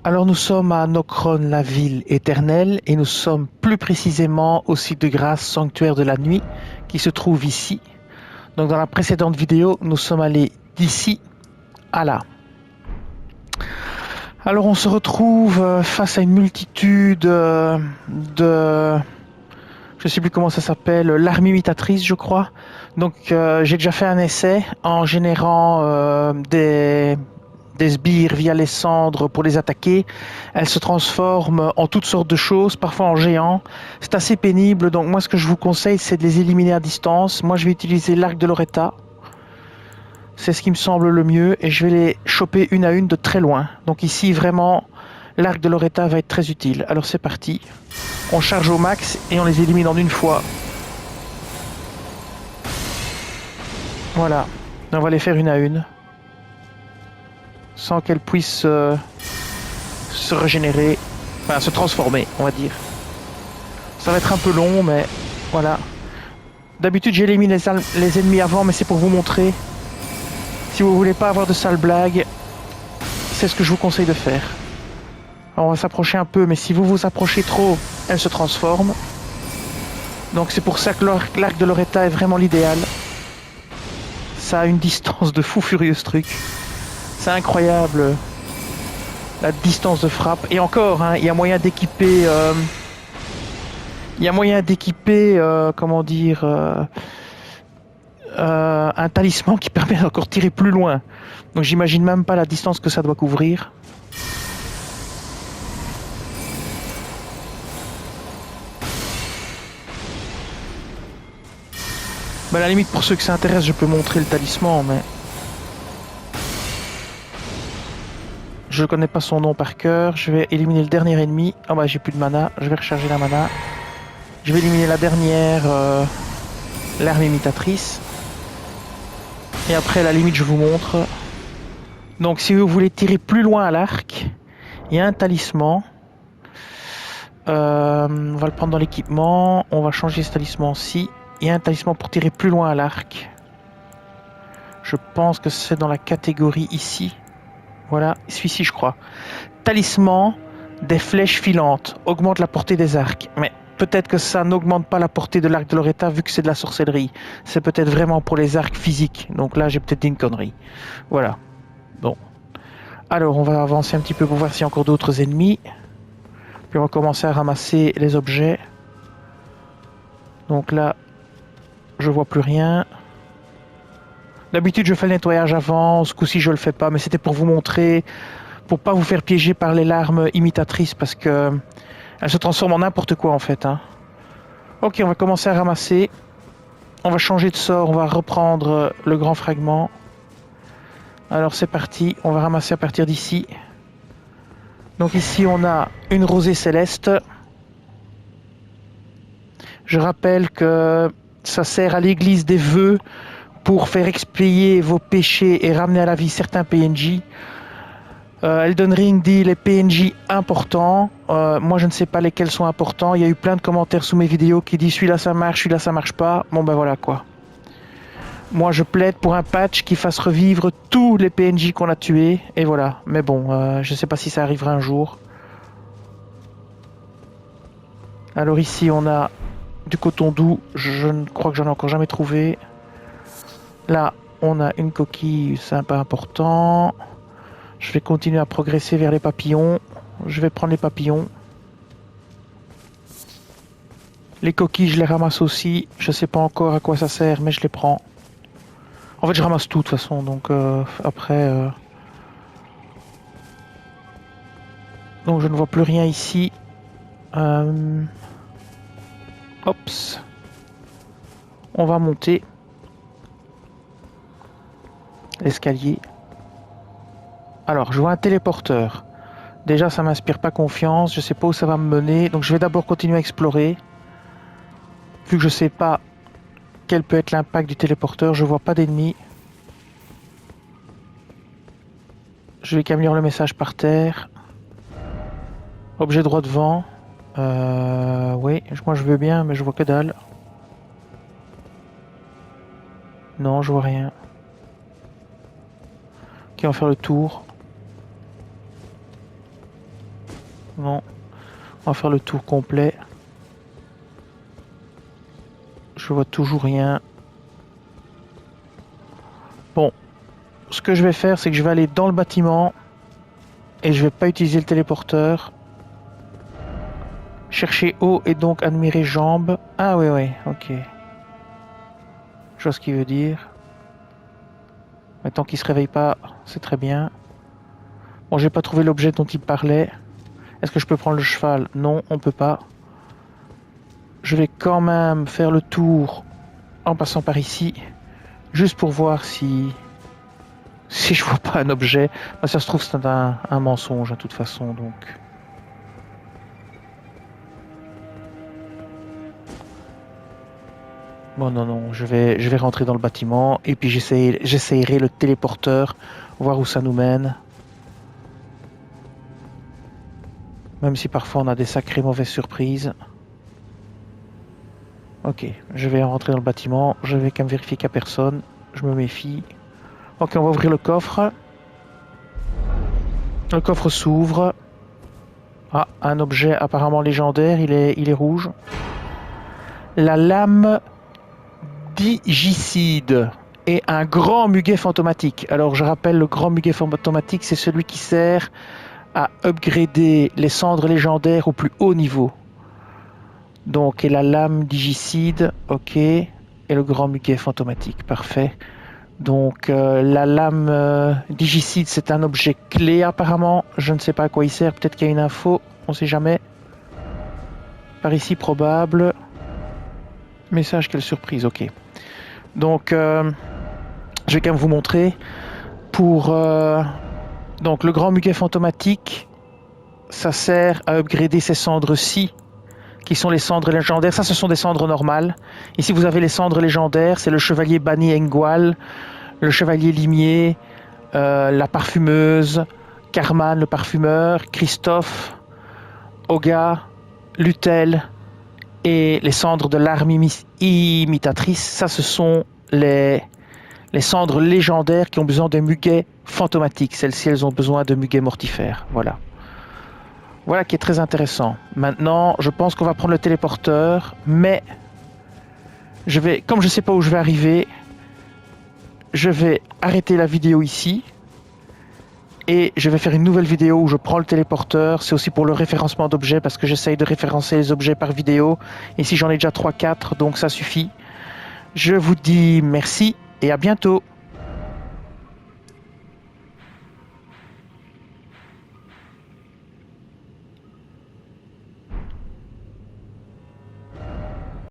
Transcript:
Alors nous sommes à Nokron, la ville éternelle, et nous sommes plus précisément au site de grâce Sanctuaire de la Nuit, qui se trouve ici. Donc dans la précédente vidéo, nous sommes allés d'ici à là. Alors on se retrouve face à une multitude de... Je sais plus comment ça s'appelle, l'arme imitatrice je crois. Donc j'ai déjà fait un essai en générant des sbires via les cendres pour les attaquer. Elles se transforment en toutes sortes de choses, parfois en géants. C'est assez pénible, donc moi ce que je vous conseille c'est de les éliminer à distance. Moi je vais utiliser l'arc de Loretta. C'est ce qui me semble le mieux et je vais les choper une à une de très loin. Donc ici vraiment l'arc de Loretta va être très utile. Alors c'est parti. On charge au max et on les élimine en une fois. Voilà. On va les faire une à une. Sans qu'elles puissent se régénérer. Enfin, se transformer, on va dire. Ça va être un peu long, mais voilà. D'habitude, j'élimine les ennemis avant, mais c'est pour vous montrer. Si vous voulez pas avoir de sales blagues, c'est ce que je vous conseille de faire. Alors, on va s'approcher un peu, mais si vous vous approchez trop, elle se transforme. Donc c'est pour ça que l'arc de Loretta est vraiment l'idéal. Ça a une distance de fou furieux ce truc. C'est incroyable la distance de frappe. Et encore, hein, il y a moyen d'équiper... comment dire... un talisman qui permet d'encore tirer plus loin. Donc j'imagine même pas la distance que ça doit couvrir. Bah, à la limite, pour ceux que ça intéresse, je peux montrer le talisman, mais... Je connais pas son nom par cœur. Je vais éliminer le dernier ennemi. Ah bah j'ai plus de mana. Je vais recharger la mana. Je vais éliminer la dernière... l'arme imitatrice. Et après, à la limite, je vous montre. Donc si vous voulez tirer plus loin à l'arc, il y a un talisman. On va le prendre dans l'équipement. On va changer ce talisman-ci. Il y a un talisman pour tirer plus loin à l'arc. Je pense que c'est dans la catégorie ici. Voilà, celui-ci je crois. Talisman des flèches filantes. Augmente la portée des arcs. Mais peut-être que ça n'augmente pas la portée de l'arc de Loretta vu que c'est de la sorcellerie. C'est peut-être vraiment pour les arcs physiques. Donc là j'ai peut-être dit une connerie. Voilà. Bon. Alors on va avancer un petit peu pour voir s'il y a encore d'autres ennemis. Puis on va commencer à ramasser les objets. Donc là, je vois plus rien. D'habitude, je fais le nettoyage avant. Ce coup-ci, je le fais pas, mais c'était pour vous montrer, pour pas vous faire piéger par les larmes imitatrices, parce que elles se transforment en n'importe quoi en fait. Hein. Ok, on va commencer à ramasser. On va changer de sort. On va reprendre le grand fragment. Alors c'est parti. On va ramasser à partir d'ici. Donc ici, on a une rosée céleste. Je rappelle que ça sert à l'église des vœux pour faire expier vos péchés et ramener à la vie certains PNJ. Elden Ring dit les PNJ importants. Moi, je ne sais pas lesquels sont importants. Il y a eu plein de commentaires sous mes vidéos qui disent celui-là ça marche pas. Bon ben voilà quoi. Moi, je plaide pour un patch qui fasse revivre tous les PNJ qu'on a tués. Et voilà. Mais bon, je ne sais pas si ça arrivera un jour. Alors ici, on a du coton doux. Je ne crois que j'en ai encore jamais trouvé. Là, on a une coquille, c'est un peu important. Je vais continuer à progresser vers les papillons. Je vais prendre les papillons. Les coquilles, je les ramasse aussi. Je sais pas encore à quoi ça sert, mais je les prends. En fait, je ramasse tout de toute façon, donc après... Donc je ne vois plus rien ici. Hops. On va monter. L'escalier. Alors, je vois un téléporteur. Déjà, ça m'inspire pas confiance. Je sais pas où ça va me mener. Donc je vais d'abord continuer à explorer. Vu que je sais pas quel peut être l'impact du téléporteur, je vois pas d'ennemis. Je vais quand même lire le message par terre. Objet droit devant. Oui, moi je veux bien, mais je vois que dalle. Non, je vois rien. Ok, on va faire le tour. Non. On va faire le tour complet. Je vois toujours rien. Bon. Ce que je vais faire, c'est que je vais aller dans le bâtiment. Et je vais pas utiliser le téléporteur. Chercher haut et donc admirer jambes. Ah oui, oui, ok. Je vois ce qu'il veut dire. Mais tant qu'il se réveille pas, c'est très bien. Bon, j'ai pas trouvé l'objet dont il parlait. Est-ce que je peux prendre le cheval? Non, on peut pas. Je vais quand même faire le tour en passant par ici. Juste pour voir si je vois pas un objet. Bah, ça se trouve c'est un mensonge de toute façon, donc... Bon, non, non, je vais rentrer dans le bâtiment et puis j'essayerai le téléporteur, voir où ça nous mène. Même si parfois on a des sacrées mauvaises surprises. Ok, je vais rentrer dans le bâtiment, je vais quand même vérifier qu'il n'y a personne, je me méfie. Ok, on va ouvrir le coffre. Le coffre s'ouvre. Ah, un objet apparemment légendaire, il est rouge. La lame digicide et un grand muguet fantomatique. Alors je rappelle, le grand muguet fantomatique, c'est celui qui sert à upgrader les cendres légendaires au plus haut niveau. Donc, et la lame digicide, ok, et le grand muguet fantomatique, parfait. Donc, la lame digicide, c'est un objet clé apparemment. Je ne sais pas à quoi il sert, peut-être qu'il y a une info, on ne sait jamais. Par ici, probable. Message, quelle surprise, ok. Donc, je vais quand même vous montrer. Pour donc le grand muguet fantomatique, ça sert à upgrader ces cendres-ci, qui sont les cendres légendaires. Ça, ce sont des cendres normales. Ici, vous avez les cendres légendaires. C'est le chevalier Bani Engwal, le chevalier limier, la parfumeuse, Carman, le parfumeur, Christophe, Oga, Lutel et les cendres de l'arme imitatrice. Ça, ce sont les cendres légendaires qui ont besoin de muguets fantomatiques. Celles-ci, elles ont besoin de muguets mortifères. Voilà. Voilà qui est très intéressant. Maintenant, je pense qu'on va prendre le téléporteur, mais comme je ne sais pas où je vais arriver, je vais arrêter la vidéo ici et je vais faire une nouvelle vidéo où je prends le téléporteur. C'est aussi pour le référencement d'objets parce que j'essaye de référencer les objets par vidéo. Ici, j'en ai déjà 3-4, donc ça suffit. Je vous dis merci et à bientôt.